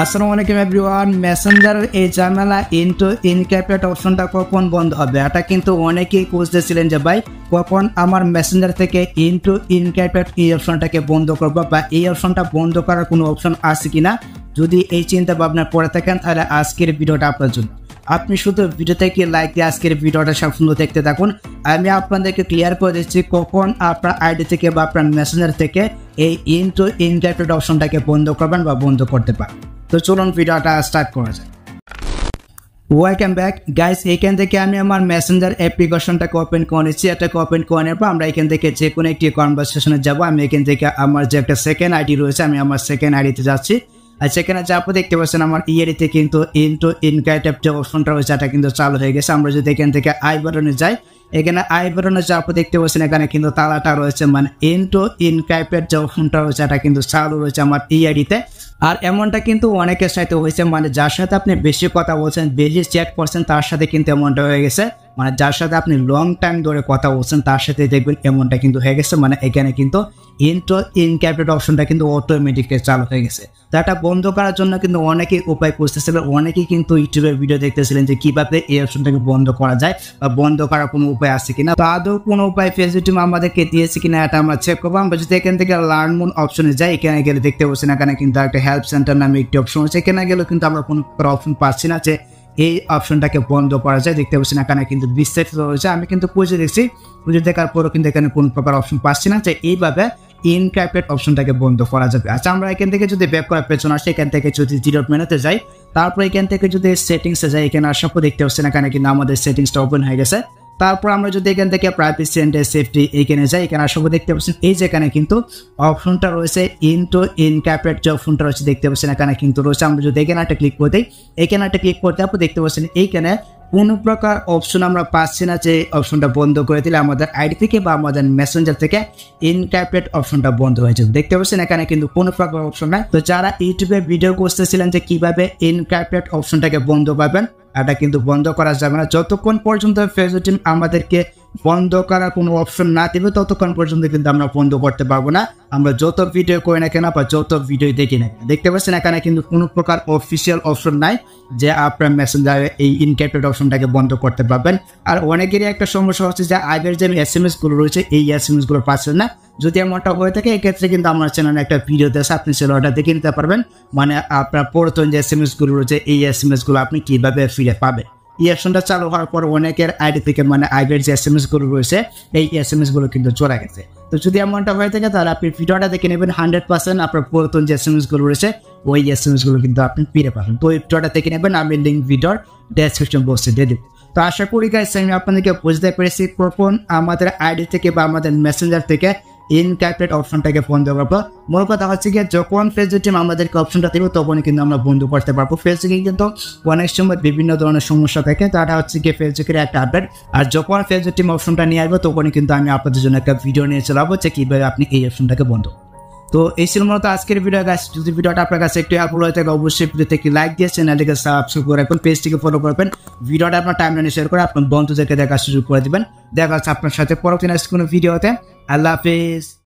আসসালামু আলাইকুম এভরিওয়ান। মেসেঞ্জারের এই ঝামেলা ইনটু এনক্রিপ্টেড অপশনটা কখন বন্ধ হবে, এটা কিন্তু অনেকেই খুঁজতেছিলেন যে ভাই কখন আমার মেসেঞ্জার থেকে ইনটু এনক্রিপ্টেড এই অপশনটাকে বন্ধ করবো বা এই অপশনটা বন্ধ করার কোনো অপশন আছে কিনা। যদি এই চিন্তা ভাবনা পড়ে থাকেন তাহলে আজকের ভিডিওটা আপনার জন্য। আপনি শুধু ভিডিও থেকে লাইক দিয়ে আজকের ভিডিওটা সম্পূর্ণ দেখতে থাকুন। আমি আপনাদেরকে ক্লিয়ার করে দিচ্ছি কখন আপনার আইডি থেকে বা আপনার মেসেঞ্জার থেকে এই ইনটু এনক্রিপ্টেড অপশনটাকে বন্ধ করবেন বা বন্ধ করতে পারেন। তো চলুন ভিডিওটা স্টার্ট করা যায়। Welcome back guys. এখান থেকে আমি আমার মেসেঞ্জার অ্যাপ্লিকেশনটাকে ওপেন করে নিচ্ছি। এটাকে ওপেন করে নেওয়ার পর আমরা এখান থেকে যে কোনো একটি কনভারসেশনে যাব। আমি এখান থেকে আমার যে একটা সেকেন্ড আইডি রয়েছে আমি আমার সেকেন্ড আইডিতে যাচ্ছি। আর সেখানে যাবো দেখতে পাচ্ছেন আমার ইয়েরিতে কিন্তু ইনটু এনক্রিপ্টেড যে অপশনটা রয়েছে এটা কিন্তু চালু হয়ে গেছে। আমরা যদি এখান থেকে আই বাটনে যাই, এখানে আই বাটনে যাবো দেখতে পাচ্ছেন এখানে কিন্তু তালাটা রয়েছে, মানে ইনটু এনক্রিপ্টেড যে অপশনটা রয়েছে এটা কিন্তু চালু রয়েছে আমার ইয়েরিতে। আর এমনটা কিন্তু অনেকের সাথে হয়েছে, মানে যার সাথে আপনি বেশি কথা বলছেন, বেশি চ্যাট করছেন তার সাথে কিন্তু এমনটা হয়ে গেছে। মানে যার সাথে আপনি লং টাইম ধরে কথা বলছেন তার সাথে দেখবেন এমনটা কিন্তু হয়ে গেছে। মানে এখানে কিন্তু ইনটু এনক্রিপ্টেড অপশনটা কিন্তু অটোমেটিকলি চালু হয়ে গেছে। তো এটা বন্ধ করার জন্য কিন্তু অনেকেই উপায় খুঁজতেছিলেন, অনেকেই কিন্তু ইউটিউবের ভিডিও দেখতেছিলেন যে কিভাবে এই অপশনটাকে বন্ধ করা যায় বা বন্ধ করার কোনো উপায় আছে কিনা। তো আদৌ কোনো উপায় ফেসবুক টিম আমাদেরকে দিয়েছে কিনা এটা আমরা চেক করবো। আমরা যদি এখান থেকে লার্ন মোর অপশনে যাই, এখানে গেলে দেখতে পাচ্ছেন এখানে কিন্তু একটা হেল্প সেন্টার নামে একটি অপশন আছে। এখানে গেলে কিন্তু আমরা কোনো অপশন পাচ্ছি না যে এই অপশনটাকে বন্ধ করা যায়। দেখতে পাচ্ছেন এখানে কিন্তু বিস্তারিত রয়েছে। আমি কিন্তু খুঁজে দেখছি, খুঁজে দেখার পরও কিন্তু এখানে কোনো প্রকার অপশন পাচ্ছি না যে এইভাবে এনক্রিপ্টেড অপশনটাকে বন্ধ করা যাবে। আচ্ছা, আমরা এখান থেকে যদি ব্যাক করার পেছনে আসি, এখান থেকে যদি জিরো মেনুতে যাই, তারপর এখান থেকে যদি সেটিংসে যাই, এখানে আসার পর দেখতে পাচ্ছেন এখানে কিন্তু আমাদের সেটিংসটা ওপেন হয়ে গেছে। তারপর আমরা যদি এখান থেকে প্রাইভেসি এন্ড সেফটি এখানে যাই, এখানে আসার পর দেখতে পাচ্ছেন এই যেখানে কিন্তু অপশনটা রয়েছে ইনটু এনক্রিপ্টেড যে অপশনটা রয়েছে দেখতে পাচ্ছেন এখানে কিন্তু রয়েছে। আমরা যদি এখানে একটা ক্লিক করে দিই, এখানে একটা ক্লিক করতে তারপর দেখতে পাচ্ছেন এইখানে কোনো প্রকার অপশন আমরা পাচ্ছি না যে অপশনটা বন্ধ করে দিলে আমাদের আইডি থেকে বা আমাদের মেসেঞ্জার থেকে এনক্রিপ্টেড অপশনটা বন্ধ হয়ে যাবে। দেখতে পাচ্ছেন এখানে কিন্তু কোনো প্রকার অপশন নাই। তো যারা ইউটিউবে ভিডিও করতেছিলেন যে কিভাবে এনক্রিপ্টেড অপশনটাকে বন্ধ করবেন, এটা কিন্তু বন্ধ করা যাবে না যতক্ষণ পর্যন্ত ফেসবুক টিম আমাদেরকে বন্ধ করার কোনো অপশন না দেবে, ততক্ষণ পর্যন্ত কিন্তু আমরা বন্ধ করতে পারবো না। আমরা যত ভিডিও করি না কেন বা যত ভিডিও দেখি না, দেখতে পাচ্ছেন এখানে কিন্তু কোনো প্রকার অফিসিয়াল অপশন নাই যে আপনার মেসেঞ্জারে এই এনক্রিপ্টেড অপশনটাকে বন্ধ করতে পারবেন। আর অনেকেরই একটা সমস্যা হচ্ছে যে আগের যে SMS গুলো রয়েছে এই SMS গুলো পাচ্ছেন না। যদি এমনটা হয়ে থাকে এক্ষেত্রে কিন্তু আমার চ্যানেলে একটা ভিডিও দেশে আপনি সেটা দেখে নিতে পারবেন। মানে আপনার পুরাতন যে SMS গুলো রয়েছে এই SMS গুলো আপনি কিভাবে ফিরে পাবেন। এই অপশনটা চালু হওয়ার পর অনেকের আইডি থেকে মানে আগের যে SMS গুলো রয়েছে এই SMS গুলো কিন্তু চলে গেছে। তো যদি এমনটা হয়ে থাকে তাহলে আপনি ভিডিওটা দেখে নেবেন, 100% আপনার পুরাতন যে SMS গুলো রয়েছে ওই SMS গুলো কিন্তু আপনি ফিরে পাবেন। তো এই ভিডিওটা দেখে নেবেন, আমি লিঙ্ক ভিডিওর ডেসক্রিপশন বক্সে দিয়ে দেব। তো আশা করি গাইস আমি আপনাদেরকে বুঝতে পেরেছি কখন আমাদের আইডি থেকে বা আমাদের মেসেঞ্জার থেকে এনক্রিপ্টেড অপশনটাকে বন্ধ করবো। মূল কথা হচ্ছে গিয়ে যখন ফেসবুক টিম আমাদেরকে অপশনটা দেবে তখনই কিন্তু আমরা বন্ধ করতে পারবো। ফেসবুকে কিন্তু অনেক সময় বিভিন্ন ধরনের সমস্যা থাকে, তাটা হচ্ছে গিয়ে ফেসবুকের একটা আপডেট। আর যখন ফেসবুক টিম অপশনটা নিয়ে আসবো তখনই কিন্তু আমি আপনাদের জন্য একটা ভিডিও নিয়ে চলাবো যে কীভাবে আপনি এই অপশনটাকে বন্ধ। তো এই ছিল মূলত আজকের ভিডিও গাইস। যদি ভিডিওটা আপনার কাছে একটু হেল্পফুল হয়ে থাকে অবশ্যই ভিডিওতে একটি লাইক দিয়ে চ্যানেলটিকে সাবস্ক্রাইব করে রাখবেন, পেজটিকে ফলো করবেন, ভিডিওটা আপনার টাইমলাইনে শেয়ার করে আপনার বন্ধুদেরকে দেখার সুযোগ করে দিবেন। দেখা হচ্ছে আপনার সাথে পরবর্তী নেক্সট কোনো ভিডিওতে। আল্লাহ হাফেজ।